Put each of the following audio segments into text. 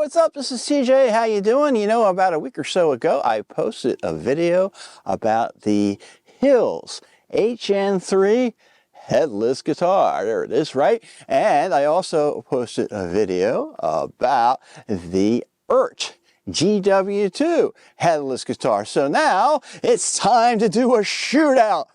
what's up? This is TJ. How you doing? You know, about a week or so ago, I posted a video about the HILS HN3 headless guitar. There it is, right? And I also posted a video about the EART GW2 headless guitar. So now it's time to do a shootout.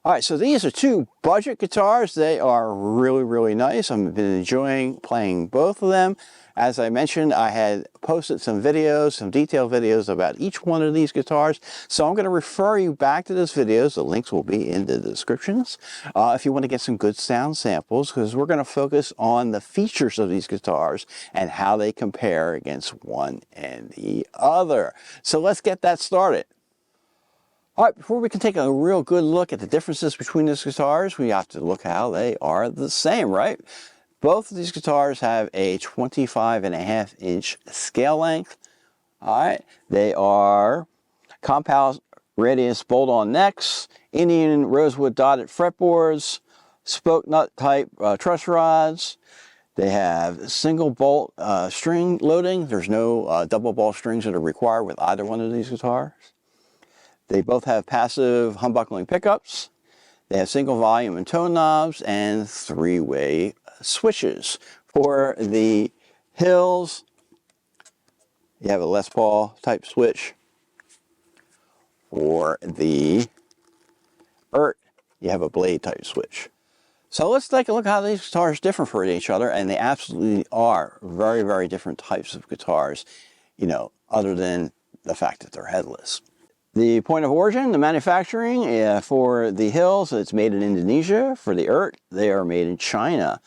All right, so these are two budget guitars. They are really nice. I've been enjoying playing both of them. As I mentioned, I had posted some videos, some detailed videos about each one of these guitars. So I'm going to refer you back to those videos. The links will be in the descriptions if you want to get some good sound samples, because we're going to focus on the features of these guitars and how they compare against one and the other. So let's get that started. All right, before we can take a real good look at the differences between these guitars, we have to look how they are the same, right? Both of these guitars have a 25.5-inch scale length. All right, they are compound radius bolt-on necks, Indian rosewood dotted fretboards, spoke nut type truss rods. They have single bolt string loading. There's no double ball strings that are required with either one of these guitars. They both have passive humbuckling pickups. They have single volume and tone knobs and three-way switches. For the HILS, you have a Les Paul type switch. For the EART, you have a blade type switch. So let's take a look at how these guitars differ from each other, and they absolutely are very different types of guitars, you know, other than the fact that they're headless. The point of origin, the manufacturing, for the HILS, it's made in Indonesia. For the EART, they are made in China.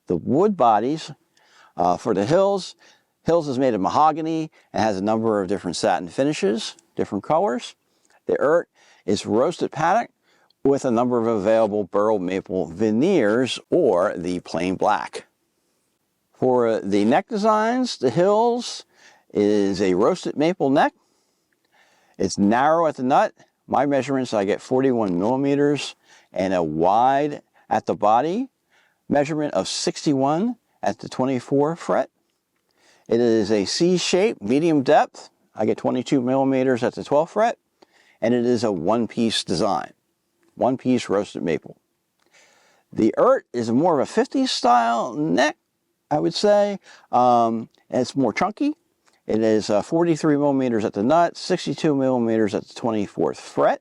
The wood bodies for the HILS is made of mahogany and has a number of different satin finishes, different colors. The EART is roasted paddock with a number of available burl maple veneers or the plain black. For the neck designs, the HILS is a roasted maple neck. It's narrow at the nut. My measurements, I get 41 millimeters, and a wide at the body measurement of 61 at the 24 fret. It is a C-shape, medium depth. I get 22 millimeters at the 12th fret, and it is a one-piece design, one-piece roasted maple. The EART is more of a 50s style neck, I would say. It's more chunky. It is 43 millimeters at the nut, 62 millimeters at the 24th fret.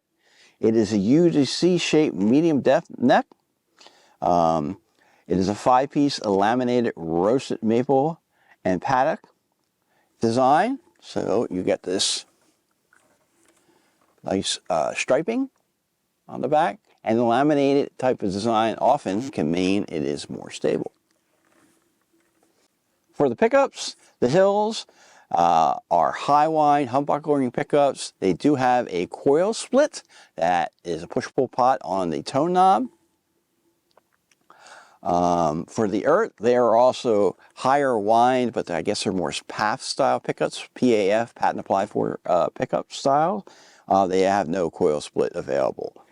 It is a UDC-shaped medium depth neck. It is a 5-piece laminated roasted maple and paddock design. So you get this nice striping on the back. And the laminated type of design often can mean it is more stable. For the pickups, the HILS are high wind humbuckling pickups. They do have a coil split that is a push-pull pot on the tone knob. For the EART, they are also higher wind, but I guess they're more PAF style pickups, PAF, patent applied for pickup style. They have no coil split available.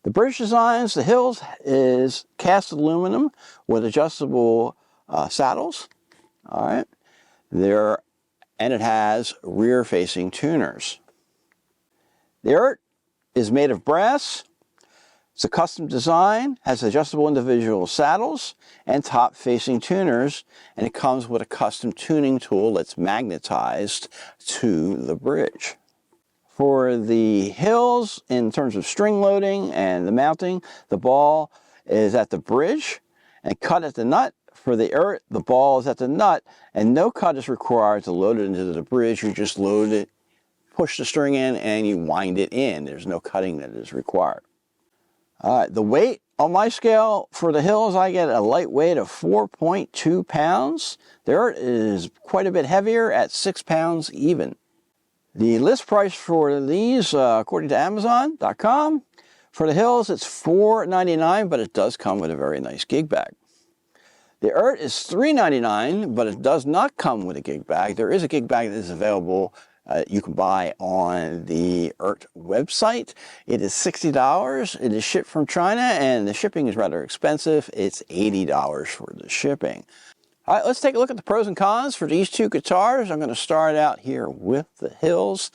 The bridge designs, the HILS is cast aluminum with adjustable saddles. All right. And it has rear-facing tuners. The EART is made of brass. It's a custom design, has adjustable individual saddles and top-facing tuners, and it comes with a custom tuning tool that's magnetized to the bridge. For the HILS, in terms of string loading and the mounting, the ball is at the bridge and cut at the nut. For the EART, the ball is at the nut, and no cut is required to load it into the bridge. You just load it, push the string in, and you wind it in. There's no cutting that is required. All right, the weight on my scale for the HILS, I get a light weight of 4.2 pounds. The EART is quite a bit heavier at 6 pounds even. The list price for these, according to Amazon.com, for the HILS, it's $4.99, but it does come with a very nice gig bag. The EART is $3.99, but it does not come with a gig bag. There is a gig bag that is available you can buy on the EART website. It is $60. It is shipped from China, and the shipping is rather expensive. It's $80 for the shipping. All right, let's take a look at the pros and cons for these two guitars. I'm going to start out here with the HILS.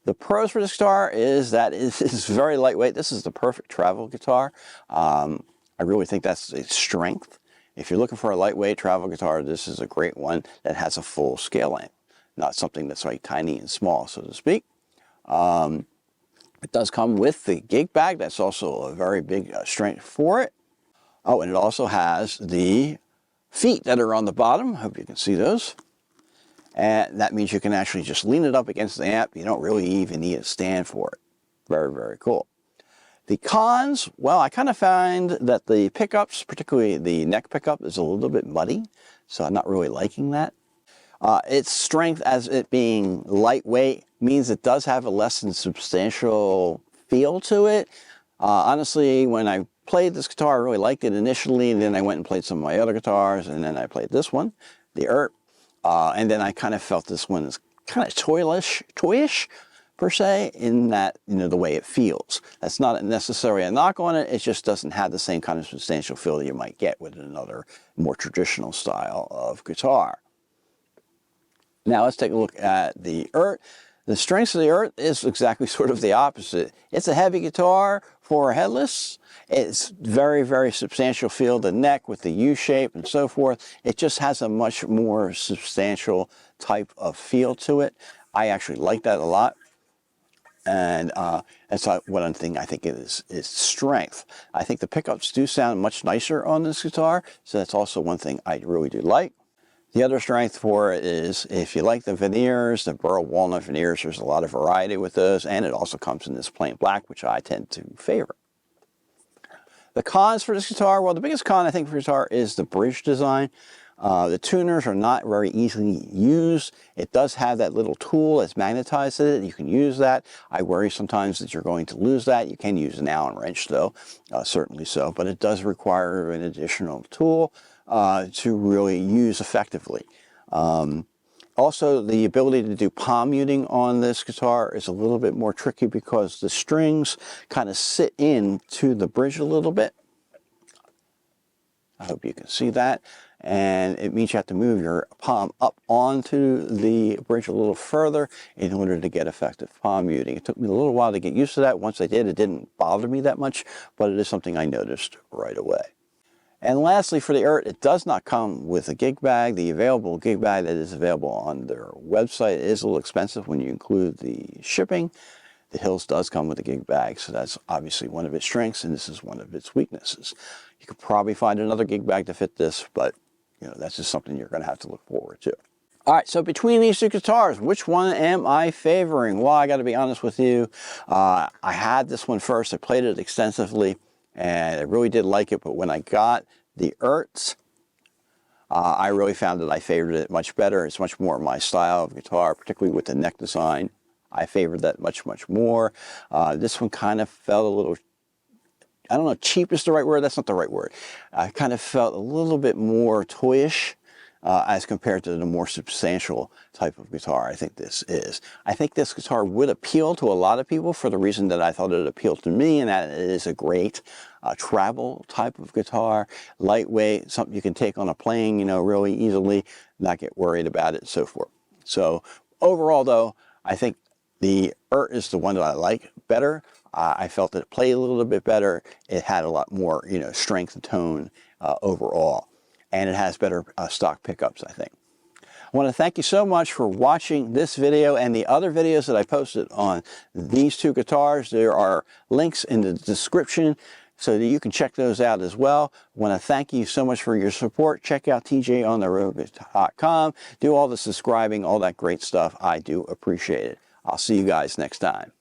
The pros for this guitar is that it's very lightweight. This is the perfect travel guitar. I really think that's its strength. If you're looking for a lightweight travel guitar, this is a great one that has a full scale length, not something that's like tiny and small, so to speak. It does come with the gig bag. That's also a very big strength for it. Oh, and it also has the feet that are on the bottom. Hope you can see those. And that means you can actually just lean it up against the amp. You don't really even need a stand for it. Very, very cool. The cons, well, I kind of find that the pickups, particularly the neck pickup, is a little bit muddy. So I'm not really liking that. Its strength as it being lightweight means it does have a less than substantial feel to it. Honestly, when I played this guitar, I really liked it initially, and then I went and played some of my other guitars, and then I played this one, the EART, and then I kind of felt this one is kind of toyish per se, in that, you know, the way it feels. That's not necessarily a knock on it, it just doesn't have the same kind of substantial feel that you might get with another more traditional style of guitar. Now let's take a look at the EART. The strengths of the EART is exactly sort of the opposite. It's a heavy guitar for a headless. It's very, very substantial feel, the neck with the U shape and so forth. It just has a much more substantial type of feel to it. I actually like that a lot. And that's one thing I think is strength. I think the pickups do sound much nicer on this guitar, so that's also one thing I really do like. The other strength for it is if you like the veneers, the burl walnut veneers, there's a lot of variety with those, and it also comes in this plain black, which I tend to favor. The cons for this guitar, well, the biggest con I think for guitar is the bridge design. The tuners are not very easily used. It does have that little tool that's magnetized to it. You can use that. I worry sometimes that you're going to lose that. You can use an Allen wrench though, certainly so, but it does require an additional tool to really use effectively. Also, the ability to do palm muting on this guitar is a little bit more tricky because the strings kind of sit into the bridge a little bit. I hope you can see that. And it means you have to move your palm up onto the bridge a little further in order to get effective palm muting. It took me a little while to get used to that. Once I did, it didn't bother me that much, but it is something I noticed right away. And lastly, for the EART, it does not come with a gig bag. The available gig bag that is available on their website is a little expensive when you include the shipping. The HILS does come with a gig bag, so that's obviously one of its strengths, and this is one of its weaknesses. You could probably find another gig bag to fit this, but you know, that's just something you're going to have to look forward to. All right, so between these two guitars, which one am I favoring? Well, I got to be honest with you. I had this one first. I played it extensively, and I really did like it, but when I got the EARTs, I really found that I favored it much better. It's much more my style of guitar, particularly with the neck design. I favored that much, much more. This one kind of felt a little, I don't know, cheap is the right word. That's not the right word. I kind of felt a little bit more toyish as compared to the more substantial type of guitar I think this is. I think this guitar would appeal to a lot of people for the reason that I thought it appealed to me, and that it is a great travel type of guitar, lightweight, something you can take on a plane, you know, really easily, not get worried about it, and so forth. So overall, though, I think the EART is the one that I like better. I felt that it played a little bit better. It had a lot more, you know, strength and tone overall. And it has better stock pickups, I think. I want to thank you so much for watching this video and the other videos that I posted on these two guitars. There are links in the description so that you can check those out as well. I want to thank you so much for your support. Check out tjontheroad.com. Do all the subscribing, all that great stuff. I do appreciate it. I'll see you guys next time.